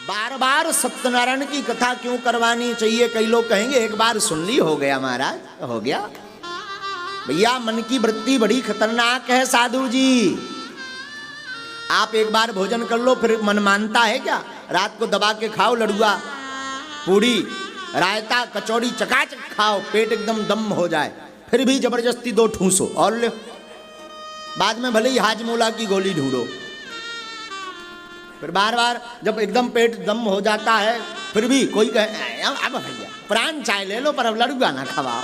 बार बार सत्यनारायण की कथा क्यों करवानी चाहिए? कई लोग कहेंगे एक बार सुन ली हो गया महाराज, हो गया। भैया मन की वृत्ति बड़ी खतरनाक है साधु जी। आप एक बार भोजन कर लो फिर मन मानता है क्या? रात को दबा के खाओ लड़ुआ, पूड़ी, रायता, कचौड़ी चकाचक खाओ, पेट एकदम दम हो जाए, फिर भी जबरदस्ती 2 ठूसो और ले। बाद में भले ही हाजमोला की गोली ढूंढो। फिर बार बार जब एकदम पेट दम हो जाता है फिर भी कोई कहे अब भैया प्राण चाय ले लो पर अब लड़ुआ ना खवाओ,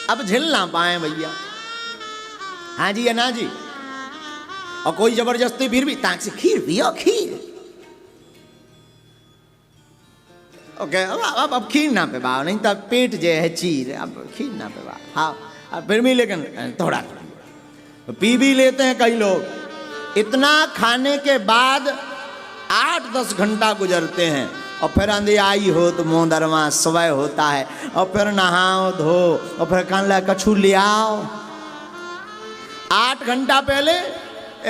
अब झेल ना पाए भैया। हाँ जी या ना जी? और कोई जबरदस्ती फिर भी ताक से खीर पियो, खीर। ओके अब खीर ना पिवाओ, नहीं तो पेट जे है चीर, अब खीर ना पिवाओ। हाँ अब फिर भी लेकिन थोड़ा थोड़ा पी भी लेते हैं कई लोग। इतना खाने के बाद 8-10 घंटा गुजरते हैं और फिर अंधियाई हो तो मोहदरमा स्वय होता है और फिर नहाओ धो और फिर कहने लगा कछु ले आओ। 8 घंटा पहले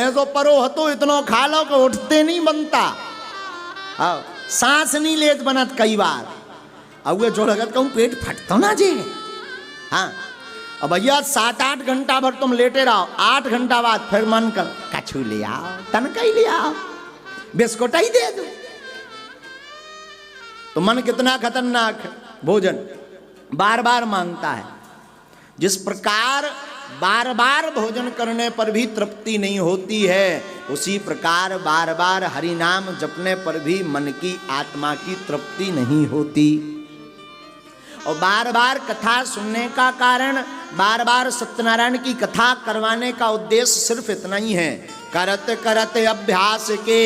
ऐसो परो हतो इतना खा लो कि उठते नहीं बनता, सांस नहीं लेत बनत कई बार। अब जो लगत कहूँ पेट फटतो ना जे। हाँ अब भैया 7-8 घंटा भर तुम लेटे रहो, 8 घंटा बाद फिर मन कर कछु ले आओ, तनका ही ले आओ, बिस्कुट ही दे दो। तो मन कितना खतरनाक है, भोजन बार बार मांगता है। जिस प्रकार बार बार भोजन करने पर भी तृप्ति नहीं होती है, उसी प्रकार बार बार हरि नाम जपने पर भी मन की आत्मा की तृप्ति नहीं होती। और बार बार कथा सुनने का कारण, बार बार सत्यनारायण की कथा करवाने का उद्देश्य सिर्फ इतना ही है, करत करत अभ्यास के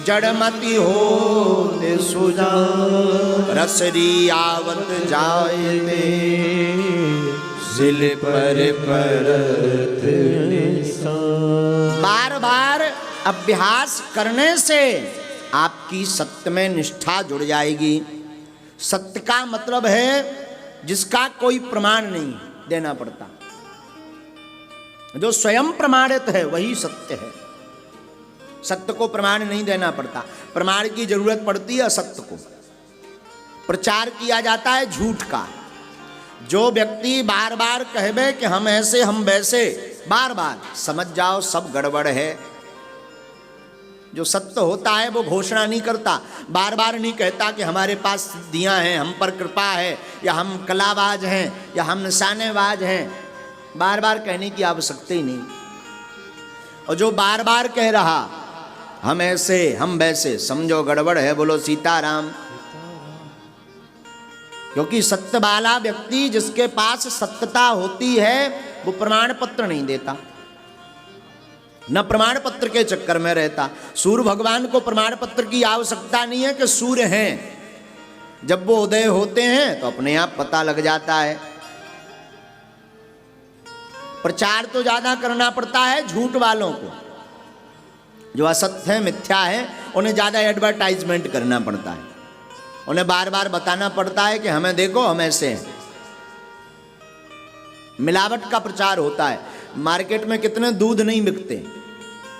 जड़मति हो सुजा, रसरी आवत जाए सिल पर परत। बार बार अभ्यास करने से आपकी सत्य में निष्ठा जुड़ जाएगी। सत्य का मतलब है जिसका कोई प्रमाण नहीं देना पड़ता, जो स्वयं प्रमाणित है वही सत्य है। सत्य को प्रमाण नहीं देना पड़ता, प्रमाण की जरूरत पड़ती है असत्य को। प्रचार किया जाता है झूठ का। जो व्यक्ति बार बार कहबे कि हम ऐसे हम वैसे, बार बार समझ जाओ सब गड़बड़ है। जो सत्य होता है वो घोषणा नहीं करता, बार बार नहीं कहता कि हमारे पास सिद्धियां हैं, हम पर कृपा है, या हम कलाबाज हैं, या हम निशानेबाज हैं। बार बार कहने की आवश्यकता ही नहीं। और जो बार बार कह रहा हम ऐसे हम वैसे, समझो गड़बड़ है, बोलो सीताराम। क्योंकि सत्य वाला व्यक्ति जिसके पास सत्यता होती है वो प्रमाण पत्र नहीं देता, न प्रमाण पत्र के चक्कर में रहता। सूर्य भगवान को प्रमाण पत्र की आवश्यकता नहीं है कि सूर्य हैं, जब वो उदय होते हैं तो अपने आप पता लग जाता है। प्रचार तो ज्यादा करना पड़ता है झूठ वालों को, जो असत्य है मिथ्या है उन्हें ज्यादा एडवर्टाइजमेंट करना पड़ता है, उन्हें बार बार बताना पड़ता है कि हमें देखो हम ऐसे हैं। मिलावट का प्रचार होता है। मार्केट में कितने दूध नहीं बिकते,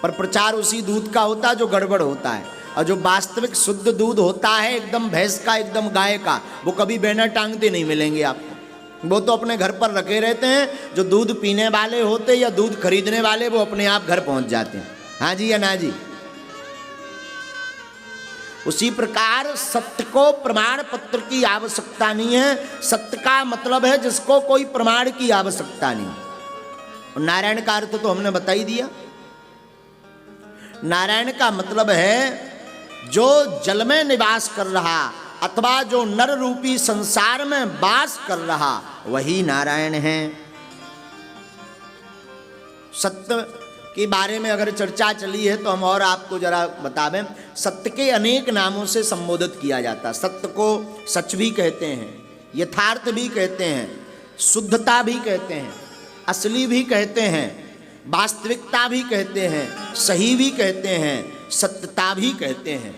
पर प्रचार उसी दूध का होता है जो गड़बड़ होता है। और जो वास्तविक शुद्ध दूध होता है एकदम भैंस का, एकदम गाय का, वो कभी बैनर टांगते नहीं मिलेंगे आपको। वो तो अपने घर पर रखे रहते हैं। जो दूध पीने वाले होते या दूध खरीदने वाले वो अपने आप घर पहुंच जाते हैं। हाँ जी या ना जी? उसी प्रकार सत्य को प्रमाण पत्र की आवश्यकता नहीं है। सत्य का मतलब है जिसको कोई प्रमाण की आवश्यकता नहीं। और नारायण का अर्थ तो हमने बता ही दिया। नारायण का मतलब है जो जल में निवास कर रहा अथवा जो नर रूपी संसार में वास कर रहा वही नारायण है। सत्य के बारे में अगर चर्चा चली है तो हम और आपको जरा बता दें। सत्य के अनेक नामों से संबोधित किया जाता है। सत्य को सच भी कहते हैं, यथार्थ भी कहते हैं, शुद्धता भी कहते हैं, असली भी कहते हैं, वास्तविकता भी कहते हैं, सही भी कहते हैं, सत्यता भी कहते हैं।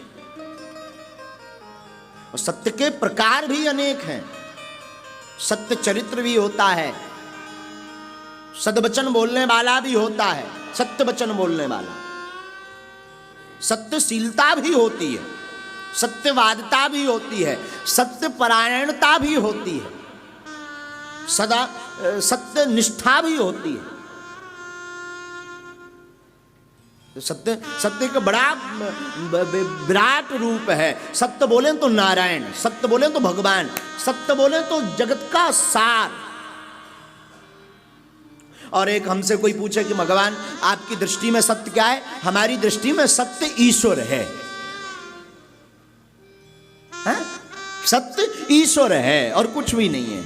और सत्य के प्रकार भी अनेक हैं। सत्य चरित्र भी होता है, सद्वचन बोलने वाला भी होता है, सत्य वचन बोलने वाला। सत्यशीलता भी होती है, सत्यवादिता भी होती है, सत्यपरायणता भी होती है, सदा सत्य निष्ठा भी होती है। सत्य सत्य का बड़ा विराट रूप है। सत्य बोले तो नारायण, सत्य बोले तो भगवान, सत्य बोले तो जगत का सार। और एक हमसे कोई पूछे कि भगवान आपकी दृष्टि में सत्य क्या है? हमारी दृष्टि में सत्य ईश्वर है। हाँ? सत्य ईश्वर है और कुछ भी नहीं है।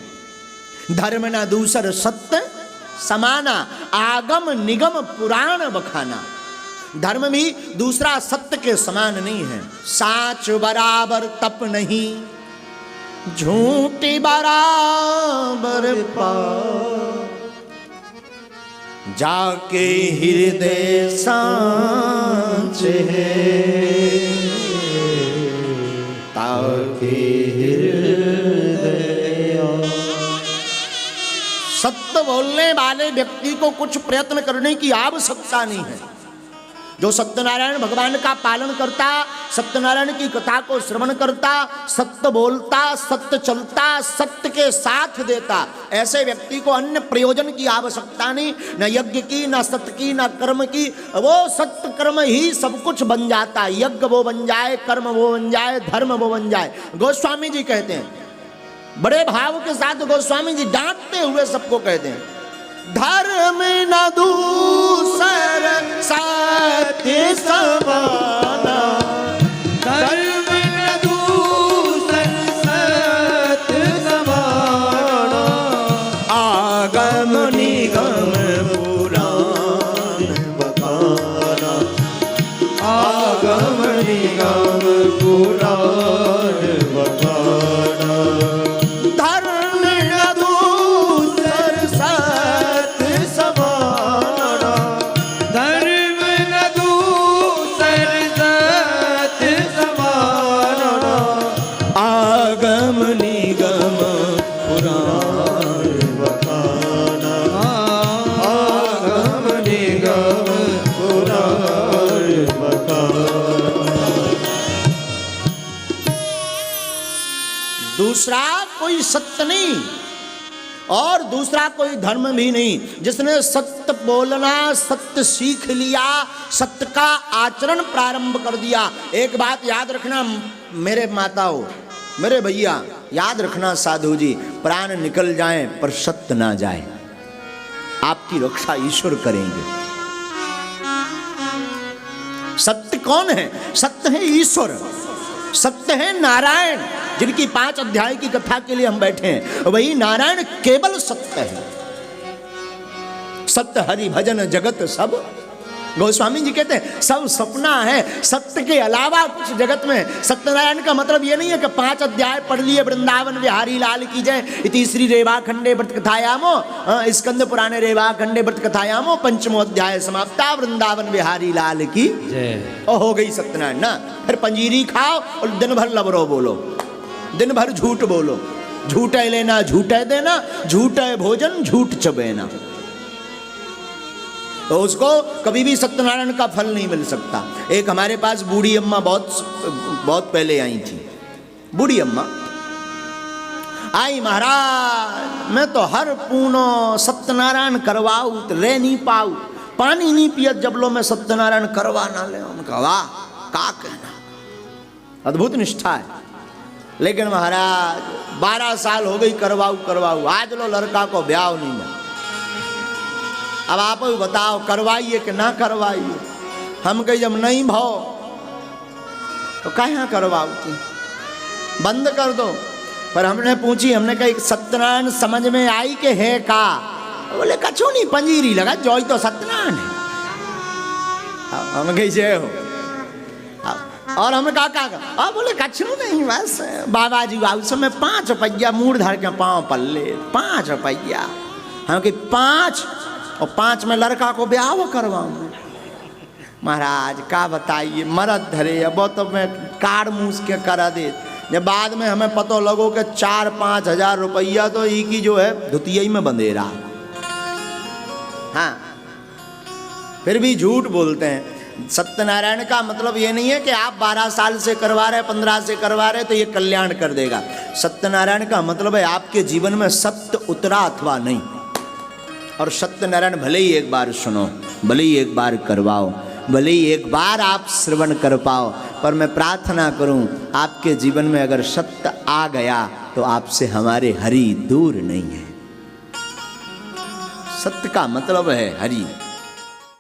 धर्म न दूसर सत्य समाना, आगम निगम पुराण बखाना। धर्म भी दूसरा सत्य के समान नहीं है। साच बराबर तप नहीं, झूठी बराबर पाप। जाके हृदय सांच है, ताके हृदय। सत्य बोलने वाले व्यक्ति को कुछ प्रयत्न करने की आवश्यकता नहीं है। जो सत्यनारायण भगवान का पालन करता, सत्यनारायण की कथा को श्रवण करता, सत्य बोलता, सत्य चलता, सत्य के साथ देता, ऐसे व्यक्ति को अन्य प्रयोजन की आवश्यकता नहीं, न यज्ञ की, न सत्य की, न कर्म की। वो सत्य कर्म ही सब कुछ बन जाता है। यज्ञ वो बन जाए, कर्म वो बन जाए, धर्म वो बन जाए। गोस्वामी जी कहते हैं, बड़े भाव के साथ गोस्वामी जी डांटते हुए सबको कहते हैं, धर्म न दूसर सत्य समाना, धर्म न दूसर सत्य समाना। आगम निगम पुराण बखाना, आगम निगम पुराण बखाना। धर्म न दूसर सत्य समाना, धर्म न दूसर सत्य समाना। आगम निगम पुराण बखाना, आगम निगम पुराण बखाना। दूसरा कोई सत्य नहीं और दूसरा कोई धर्म भी नहीं। जिसने सत्य बोलना, सत्य सीख लिया, सत्य का आचरण प्रारंभ कर दिया। एक बात याद रखना मेरे माताओं, मेरे भैया, याद रखना साधु जी, प्राण निकल जाएं पर सत्य ना जाए। आपकी रक्षा ईश्वर करेंगे। सत्य कौन है? सत्य है ईश्वर, सत्य है नारायण, जिनकी 5 अध्याय की कथा के लिए हम बैठे हैं। वही नारायण केवल सत्य है। सत्य हरि भजन जगत सब। गोस्वामी जी कहते हैं सब सपना है, सत्य के अलावा कुछ जगत में। सत्यनारायण का मतलब ये नहीं है कि 5 अध्याय पढ़ लिए वृंदावन बिहारी लाल की जय, इति श्री रेवा खंडे व्रत कथायामो, स्कंद पुराणे रेवा खंडे व्रत कथायामो, 5वां अध्याय समाप्ता, वृंदावन बिहारी लाल की जय। और हो गई सत्यनारायण ना। फिर पंजीरी खाओ और दिन भर लबरो बोलो, दिन भर झूठ बोलो, झूठे लेना झूठे देना, झूठे भोजन झूठ चबेना। तो उसको कभी भी सत्यनारायण का फल नहीं मिल सकता। एक हमारे पास बूढ़ी अम्मा बहुत पहले आई थी। बूढ़ी अम्मा आई, महाराज मैं तो हर पूनो सत्यनारायण करवाऊ तो रह नहीं पाऊ, पानी नहीं पियत जब लो मैं सत्यनारायण करवा ना ले। उनका वाह का कहना, अद्भुत निष्ठा है। लेकिन महाराज 12 साल हो गई करवाऊ, आज लो लड़का को ब्याह नहीं मिला। अब आप बताओ करवाइए कि ना करवाइए। हम कही जब नहीं भाव तो कहाँ करवाओ, बंद कर दो। पर हमने पूछी, हमने कहा सत्यनारायण समझ में आई कि है का? बोले कछू नहीं, पंजीरी लगा जोई तो सत्यनारायण है। हम कही जय हो। और हमने कहा बोले कछू नहीं, बस बाबा जी उस समय 5 रुपया मूड धर के पाँव पल्ले, 5 रुपया। हम कही 5 और 5 में लड़का को ब्याह करवाऊंगा। महाराज का बताइए, मरद धरे अब तो मैं कार मूस के करा दे। जब बाद में हमें पता लगो कि 4-5 हजार रुपया तो ई की जो है धुतिया में बंधे रहा। हाँ, फिर भी झूठ बोलते हैं। सत्यनारायण का मतलब ये नहीं है कि आप 12 साल से करवा रहे, 15 से करवा रहे तो ये कल्याण कर देगा। सत्यनारायण का मतलब है आपके जीवन में सत्य उतरा अथवा नहीं। और सत्यनारायण भले ही एक बार सुनो, भले ही एक बार करवाओ, भले ही एक बार आप श्रवण कर पाओ, पर मैं प्रार्थना करूं आपके जीवन में अगर सत्य आ गया तो आपसे हमारे हरि दूर नहीं है। सत्य का मतलब है हरि।